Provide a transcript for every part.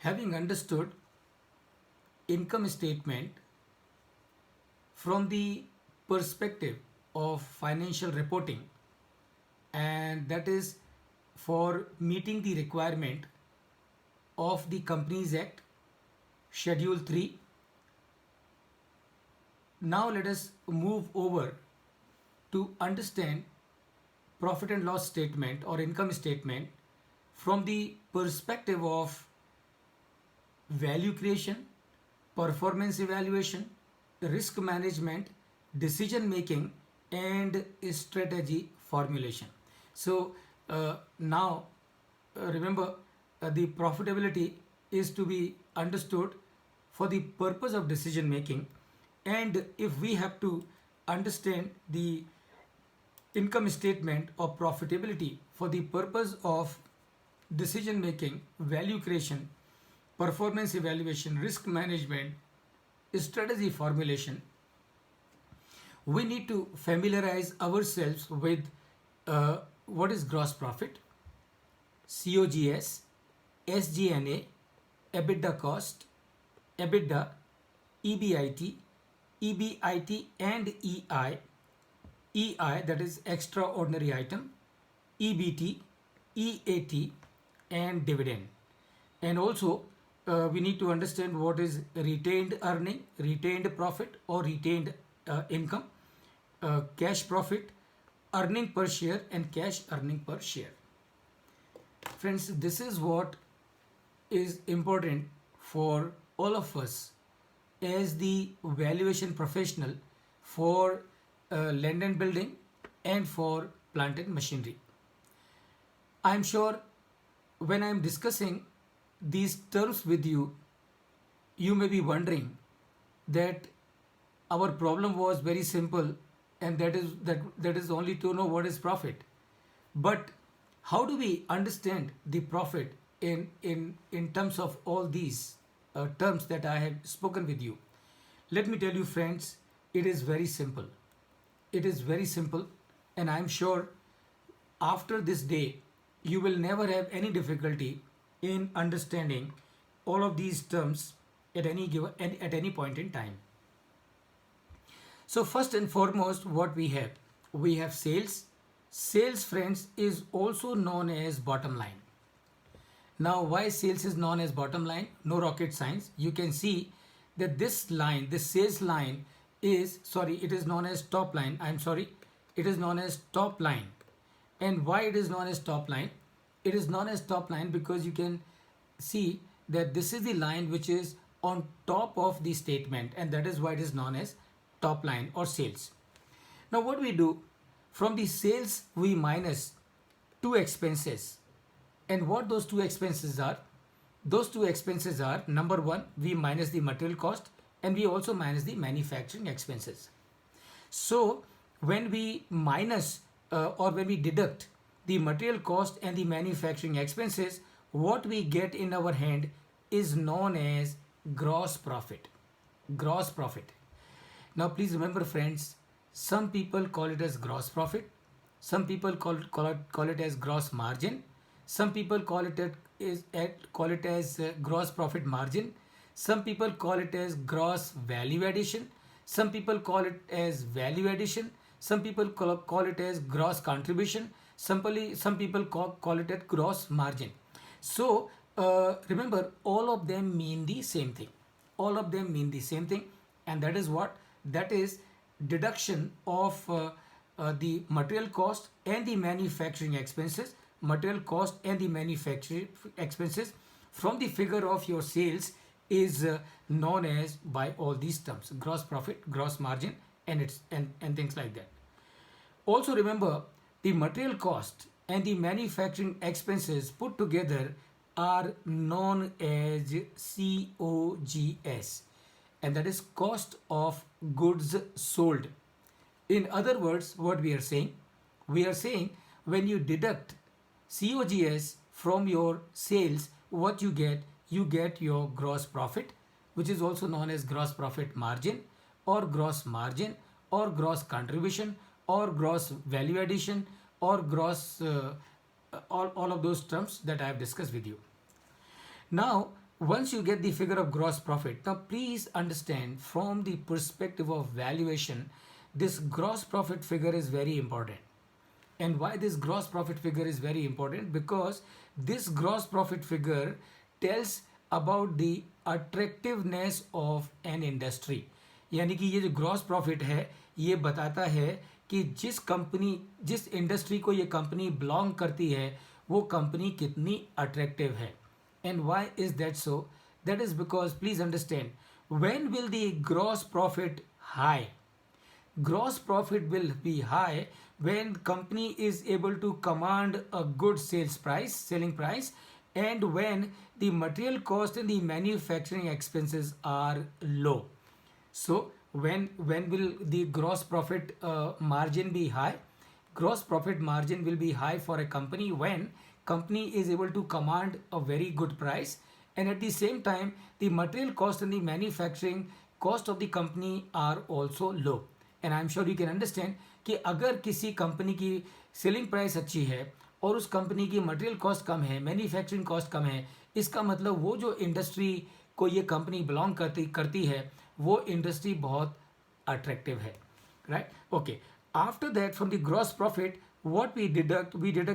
Having understood income statement from the perspective of financial reporting, and that is for meeting the requirement of the Companies Act Schedule 3. Now let us move over to understand profit and loss statement or income statement from the perspective of value creation, performance evaluation, risk management, decision making, and strategy formulation. So now remember, the profitability is to be understood for the purpose of decision making, and if we have to understand the income statement of profitability for the purpose of decision making, value creation, performance evaluation, risk management, strategy formulation, we need to familiarize ourselves with what is gross profit, COGS, SG&A, EBITDA cost, EBITDA, EBIT, EBIT and EI, EI that is extraordinary item, EBT, EAT and dividend. And also we need to understand what is retained earning, retained profit or retained income, cash profit, earning per share and cash earning per share. Friends, this is what is important for all of us as the valuation professional for land and building and for plant and machinery. I am sure when I am discussing these terms with you, you may be wondering that our problem was very simple, and that is only to know what is profit. But how do we understand the profit in terms of all these terms that I have spoken with you? Let me tell you, friends, it is very simple. It is very simple, and I am sure after this day you will never have any difficulty in understanding all of these terms at any point in time. So first and foremost, what we have sales. Sales, friends, is also known as bottom line. Now, why sales is known as bottom line? No rocket science. You can see that this line, this sales line is, it is known as top line. It is known as top line. And why it is known as top line? It is known as top line because you can see that this is the line which is on top of the statement, and that is why it is known as top line or sales. Now what we do, from the sales we minus two expenses, and what those two expenses are? Those two expenses are, number one, we minus the material cost and we also minus the manufacturing expenses. So when we minus or when we deduct the material cost and the manufacturing expenses, what we get in our hand is known as gross profit. Gross profit. Now please remember, friends, some people call it as gross profit, some people call it as gross margin, some people call it as gross profit margin, some people call it as gross value addition, some people call it as value addition, some people call it as gross contribution, some people call it as gross margin. So remember, all of them mean the same thing. All of them mean the same thing, and that is what? That is deduction of the material cost and the manufacturing expenses, material cost and the manufacturing expenses from the figure of your sales is known as by all these terms: gross profit, gross margin, and things like that. Also remember, the material cost and the manufacturing expenses put together are known as COGS, and that is cost of goods sold. In other words, what we are saying? We are saying when you deduct COGS from your sales, what you get your gross profit, which is also known as gross profit margin or gross margin or gross contribution or gross value addition or gross all of those terms that I have discussed with you. Now once you get the figure of gross profit, now please understand from the perspective of valuation, this gross profit figure is very important. And why this gross profit figure is very important? Because this gross profit figure tells about the attractiveness of an industry. यानी कि ये जो gross profit है ये बताता है कि जिस इंडस्ट्री को ये कंपनी बिलोंग करती है वो कंपनी कितनी अट्रैक्टिव है. And why is that so? That is because, please understand, when will the gross profit high? Gross profit will be high when company is able to command a good selling price, and when the material cost and the manufacturing expenses are low. So when will the gross profit margin be high? Gross profit margin will be high for a company when company is able to command a very good price, and at the same time the material cost and the manufacturing cost of the company are also low. And I am sure you can understand कि अगर किसी company की selling price अच्छी है और उस company की material cost कम है, मैन्युफैक्चरिंग कॉस्ट कम है, इसका मतलब वो जो इंडस्ट्री को ये कंपनी बिलोंग करती है वो इंडस्ट्री बहुत अट्रैक्टिव है. Right? Okay. After that from the gross profit what we deduct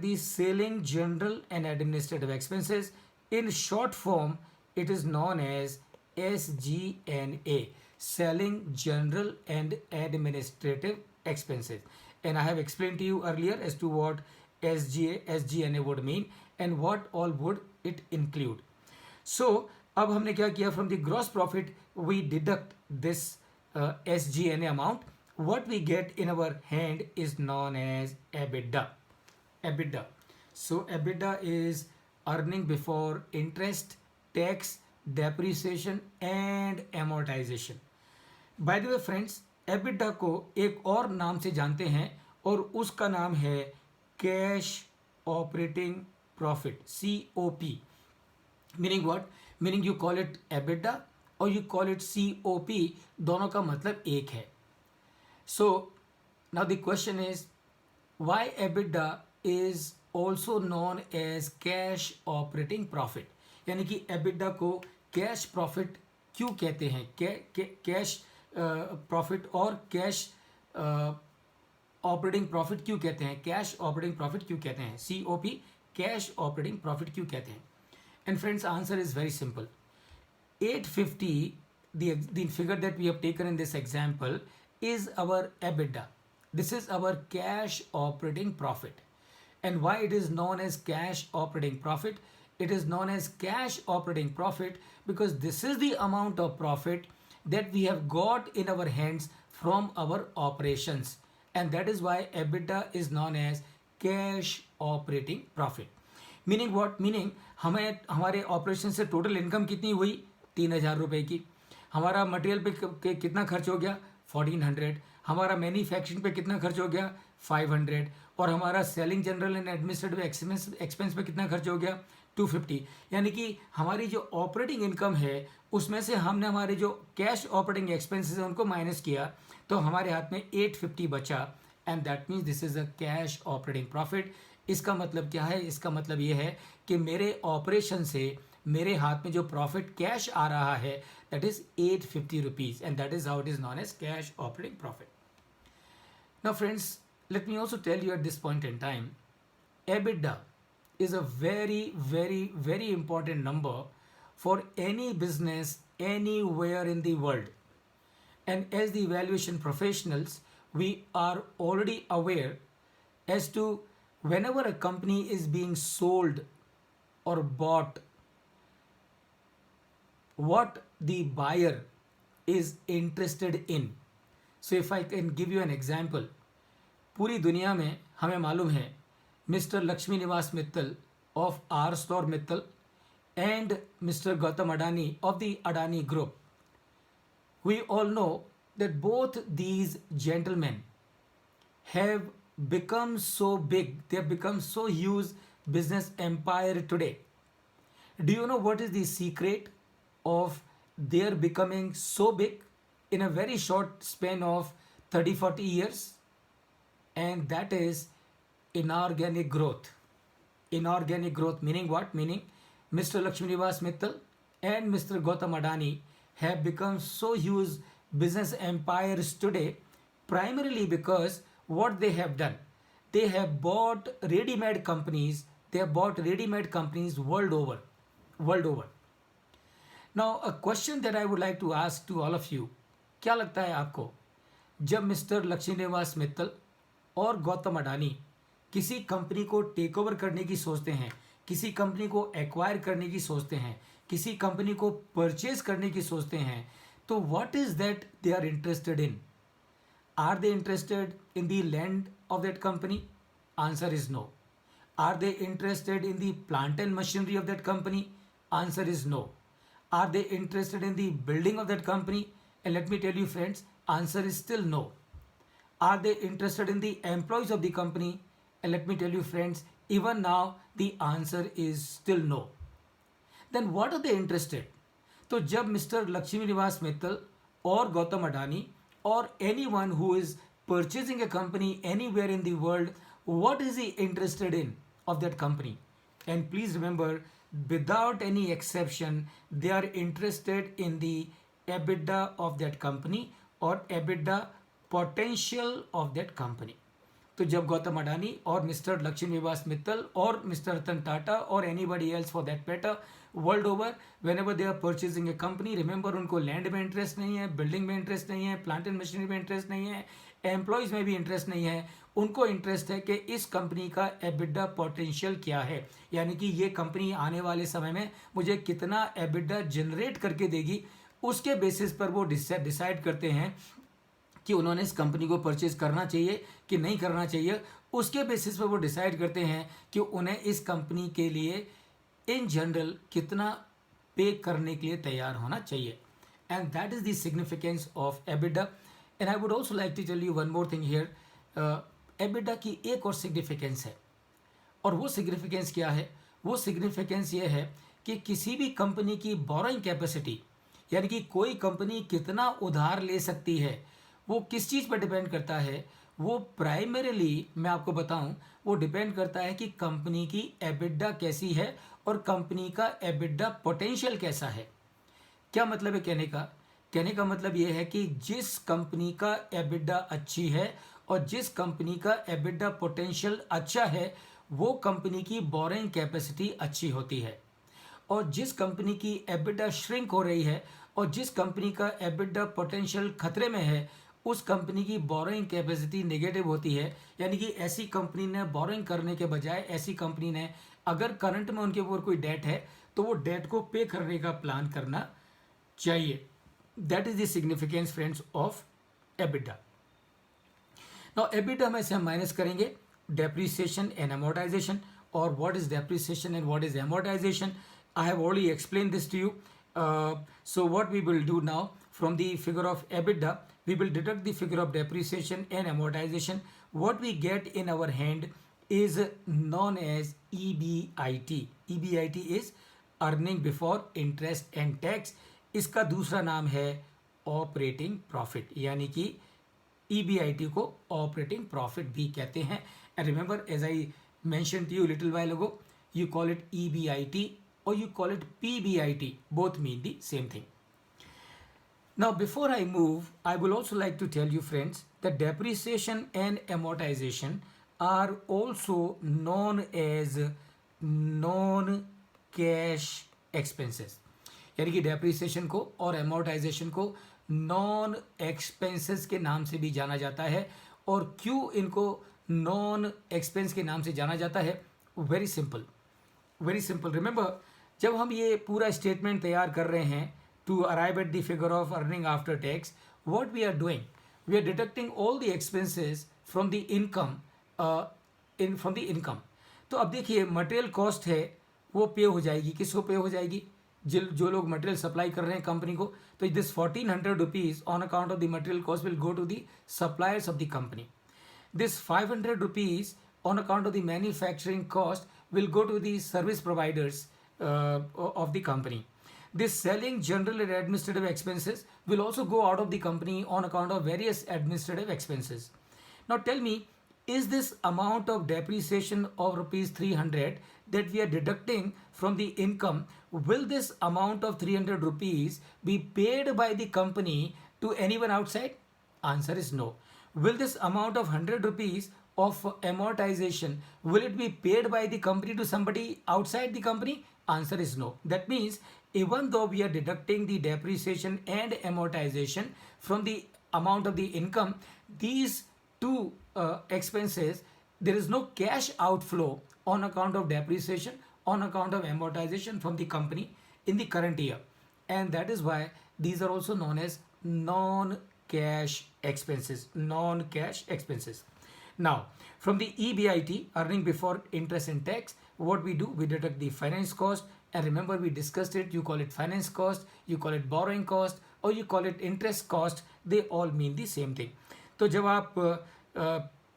the selling, general and administrative expenses. In short form, it is known as SG&A, selling, general and administrative expenses. And I have explained to you earlier as to what SG&A would mean and what all would it include. So अब हमने क्या किया? From the gross profit we deduct this SG&A amount. What we get in our hand is known as EBITDA. EBITDA. So EBITDA is earning before interest, tax, depreciation and amortization. By the way friends, EBITDA को एक और नाम से जानते हैं और उसका नाम है cash operating profit, COP. Meaning what? Meaning you call it EBITDA or you call it COP, दोनों का मतलब एक है. So now the question is, why EBITDA is also known as cash operating profit? यानी कि EBITDA को cash profit क्यों कहते हैं? कैश प्रॉफिट और कैश ऑपरेटिंग प्रॉफिट क्यों कहते हैं? कैश ऑपरेटिंग प्रॉफिट क्यों कहते हैं? COP, कैश ऑपरेटिंग प्रॉफिट क्यों कहते हैं? And friends, answer is very simple. 850, the figure that we have taken in this example, is our EBITDA. This is our cash operating profit. And why it is known as cash operating profit? It is known as cash operating profit because this is the amount of profit that we have got in our hands from our operations. And that is why EBITDA is known as cash operating profit. Meaning what? Meaning हमारे operation से total income कितनी हुई? 3,000 रुपये की. हमारा material पे कितना खर्च हो गया? 1,400. हमारा मैन्युफैक्चरिंग पे कितना खर्च हो गया? 500. और हमारा selling, general and administrative expense पे कितना खर्च हो गया? 250. यानी कि हमारी जो ऑपरेटिंग इनकम है उसमें से हमने हमारे जो कैश ऑपरेटिंग एक्सपेंसेस हैं उनको माइनस किया तो हमारे हाथ में 850 बचा. And that means this is a cash operating profit. इसका मतलब क्या है? इसका मतलब ये है कि मेरे ऑपरेशन से मेरे हाथ में जो प्रॉफिट कैश आ रहा है that is 850 rupees, and that is how it is known as cash operating profit. Now friends, let me also tell you at this point in time, EBITDA is a very very very important number for any business anywhere in the world. And as the valuation professionals, we are already aware as to whenever a company is being sold or bought, what the buyer is interested in. So if I can give you an example, पूरी दुनिया में हमें मालूम है mister Lakshmi निवास Mittal of ArcelorMittal and Mr. Gautam Adani of the Adani Group. We all know that both these gentlemen have become so big, they have become so huge business empire today. Do you know what is the secret of their becoming so big in a very short span of 30-40 years? And that is inorganic growth. Inorganic growth meaning what? Meaning Mr. Lakshminivas Mittal and Mr. Gautam Adani have become so huge business empires today primarily because what they have done, they have bought ready-made companies, they have bought ready-made companies world over. Now a question that I would like to ask to all of you, क्या लगता है आपको, जब mister Lakshmi निवास मित्तल और गौतम अडानी किसी company को take over करने की सोचते हैं, किसी कंपनी को एक्वायर करने की सोचते हैं, किसी कंपनी को परचेज करने की सोचते हैं, तो what is that they are interested in? Are they interested in the land of that company? Answer is no. Are they interested in the plant and machinery of that company? Answer is no. Are they interested in the building of that company? And let me tell you friends, answer is still no. Are they interested in the employees of the company? And let me tell you friends, even now the answer is still no. Then what are they interested? तो जब mister Lakshmi निवास मित्तल और गौतम अडानी और anyone who is purchasing a company anywhere in the world, what is he interested in of that company? And please remember, without any exception, they are interested in the EBITDA of that company or EBITDA potential of that company. तो जब गौतम अडानी और mister Lakshmi निवास मित्तल और mister Ratan Tata और anybody else for that matter world over, whenever they are purchasing a company, remember उनको land में interest नहीं है, बिल्डिंग में इंटरेस्ट नहीं है, प्लांट एंड मशीनरी में इंटरेस्ट नहीं है, एम्प्लॉयज़ में भी इंटरेस्ट नहीं है. उनको इंटरेस्ट है कि इस कंपनी का एबिडा पोटेंशियल क्या है, यानी कि ये कंपनी आने वाले समय में मुझे कितना एबिडा जनरेट करके देगी. उसके बेसिस पर वो डिसाइड करते हैं कि उन्होंने इस कंपनी को परचेज करना चाहिए कि नहीं करना चाहिए. उसके बेसिस पर वो डिसाइड करते हैं कि उन्हें इस कंपनी के लिए इन जनरल कितना पे करने के लिए तैयार होना चाहिए. And that is the significance of EBITDA. And I would also like to tell you one more thing here. EBITDA की एक और सिग्निफिकेंस है, और वो सिग्निफिकेंस क्या है? वो सिग्निफिकेंस ये है कि किसी भी कंपनी की बोरोइंग कैपेसिटी, यानी कि कोई कंपनी कितना उधार ले सकती है, वो किस चीज़ पर डिपेंड करता है? वो प्राइमरीली मैं आपको बताऊं, वो डिपेंड करता है कि कंपनी की एबिडा कैसी है और कंपनी का एबिडा पोटेंशियल कैसा है. क्या मतलब है कहने का? कहने का मतलब ये है कि जिस कंपनी का एबिडा अच्छी है और जिस कंपनी का एबिडा पोटेंशियल अच्छा है, वो कंपनी की बोरोइंग कैपेसिटी अच्छी होती है. और जिस कंपनी की एबिडा श्रिंक हो रही है और जिस कंपनी का एबिडा पोटेंशियल खतरे में है, उस कंपनी की बोरोइंग कैपेसिटी नेगेटिव होती है. यानी कि ऐसी कंपनी ने बोरोइंग करने के बजाय, ऐसी कंपनी ने अगर करंट में उनके ऊपर कोई डेट है तो वो डेट को पे करने का प्लान करना चाहिए. That is the significance friends of EBITDA. Now EBITDA में से हम माइनस करेंगे डेप्रिसिएशन एंड अमोर्टाइजेशन. और what is depreciation and what is amortisation? I have already explain this to you. So what we will do now, from the figure of EBITDA, we will deduct the figure of depreciation and amortization. What we get in our hand is known as EBIT. EBIT is earning before interest and tax. इसका दूसरा नाम है operating profit, यानी कि EBIT को operating profit भी कहते हैं. And remember, as I mentioned to you a little while ago, you call it EBIT or you call it PBIT. Both mean the same thing. Now before I move, I will also like to tell you friends that depreciation and amortization are also known as non-cash expenses. यानी कि depreciation को और amortization को non expenses के नाम से भी जाना जाता है. और क्यों इनको non expense के नाम से जाना जाता है? Very simple, very simple. Remember, जब हम ये पूरा स्टेटमेंट तैयार कर रहे हैं to arrive at the figure of earning after tax, what we are doing, we are deducting all the expenses from the income, from the income. तो अब देखिए, मटेरियल कॉस्ट है वो पे हो जाएगी. किसको पे हो जाएगी? जो लोग मटेरियल सप्लाई कर रहे हैं कंपनी को. तो this 1400 rupees on account of the material cost will go to the suppliers of the company. This 500 rupees on account of the manufacturing cost will go to the service providers of the company. This selling, general and administrative expenses will also go out of the company on account of various administrative expenses. Now tell me, is this amount of depreciation of rupees 300 that we are deducting from the income, will this amount of 300 rupees be paid by the company to anyone outside? Answer is no. Will this amount of 100 rupees of amortization, will it be paid by the company to somebody outside the company? Answer is no. That means even though we are deducting the depreciation and amortization from the amount of the income, these two expenses, there is no cash outflow on account of depreciation, on account of amortization from the company in the current year. And that is why these are also known as non-cash expenses. Non-cash expenses. Now, from the EBIT, earning before interest and tax, what we do, we deduct the finance cost. And remember, we discussed it. You call it finance cost, you call it borrowing cost, or you call it interest cost. They all mean the same thing. तो जब आप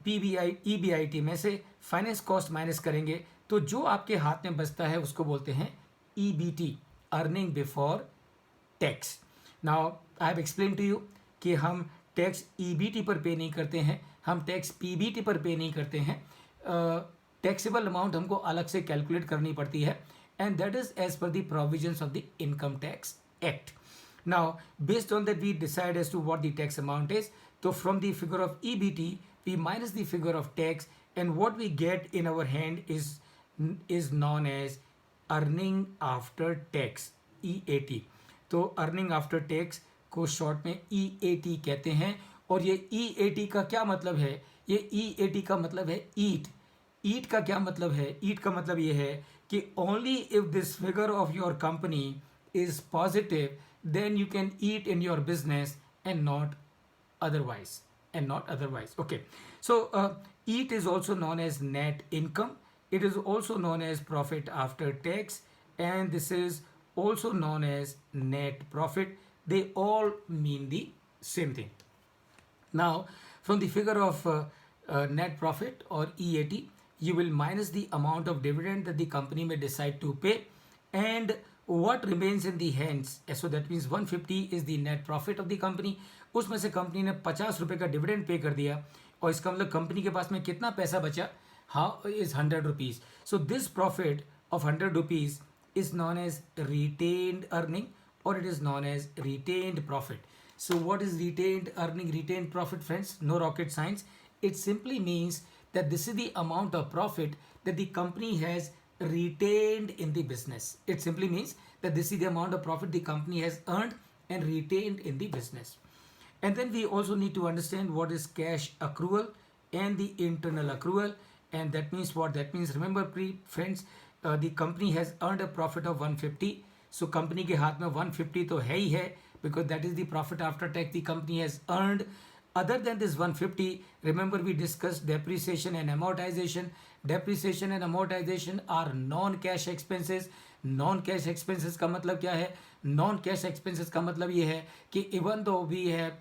PBI EBIT में से finance cost minus करेंगे तो जो आपके हाथ में बचता है उसको बोलते हैं EBT, earning before tax. Now I have explain to you कि हम टैक्स ईबीटी पर पे नहीं करते हैं, हम टैक्स पीबीटी पर पे नहीं करते हैं. टैक्सेबल अमाउंट हमको अलग से कैलकुलेट करनी पड़ती है, and that is as per the provisions of the income tax act. Now, based on that, we decide as to what the tax amount is. So, from the figure of EBT, we minus the figure of tax, and what we get in our hand is known as earning after tax, EAT. तो earning after tax को short में EAT कहते हैं. और ये EAT का क्या मतलब है? ये EAT का मतलब है eat. Eat का क्या मतलब है? Eat का मतलब ये है कि only if this figure of your company is positive, then you can eat in your business and not otherwise. Okay, so eat is also known as net income. It is also known as profit after tax, and this is also known as net profit. They all mean the same thing. Now, from the figure of net profit or EAT, you will minus the amount of dividend that the company may decide to pay, and what remains in the hands. So that means 150 is the net profit of the company. उसमें से company ने 50 रुपए का dividend pay कर दिया, और इसका मतलब कंपनी के पास में कितना पैसा बचा? हाँ, is 100 rupees. So this profit of 100 rupees is known as retained earning, or it is known as retained profit. So what is retained earning, retained profit, friends? No rocket science. It simply means that this is the amount of profit that the company has retained in the business. It simply means that this is the amount of profit the company has earned and retained in the business. And then we also need to understand what is cash accrual and the internal accrual. And that means what? That means, remember friends, the company has earned a profit of 150. So company के हाथ में 150 तो है ही है, because that is the profit after tax the company has earned. Other than this 150, remember we discussed depreciation and amortization. Depreciation and amortization are non-cash expenses. Non-cash expenses का मतलब क्या है? Non-cash expenses का मतलब ये है कि even though we have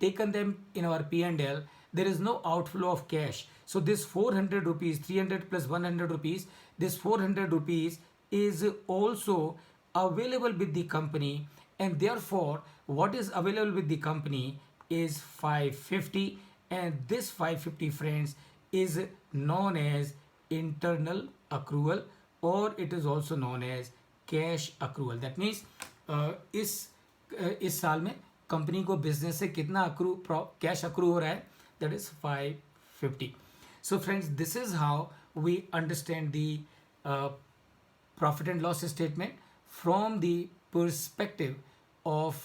taken them in our P&L, there is no outflow of cash. So this 400 rupees, 300 plus 100 rupees, this 400 rupees is also available with the company, and therefore what is available with the company is 550, and this 550, friends, is known as internal accrual, or it is also known as cash accrual. That means इस साल में company को business से कितना cash accrue हो रहा है, that is 550. So friends, this is how we understand the profit and loss statement from the perspective of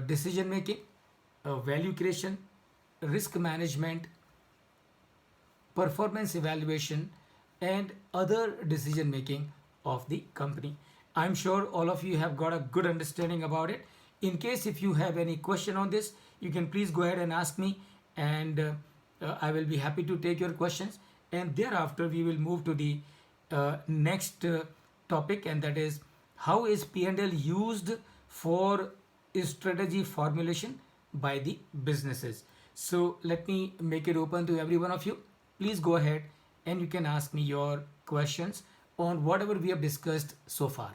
decision making, value creation, risk management, performance evaluation, and other decision making of the company. I'm sure all of you have got a good understanding about it. In case if you have any question on this, you can please go ahead and ask me, and I will be happy to take your questions. And thereafter we will move to the next topic, and that is how is P&L used for strategy formulation by the businesses. So let me make it open to every one of you. Please go ahead and you can ask me your questions on whatever we have discussed so far.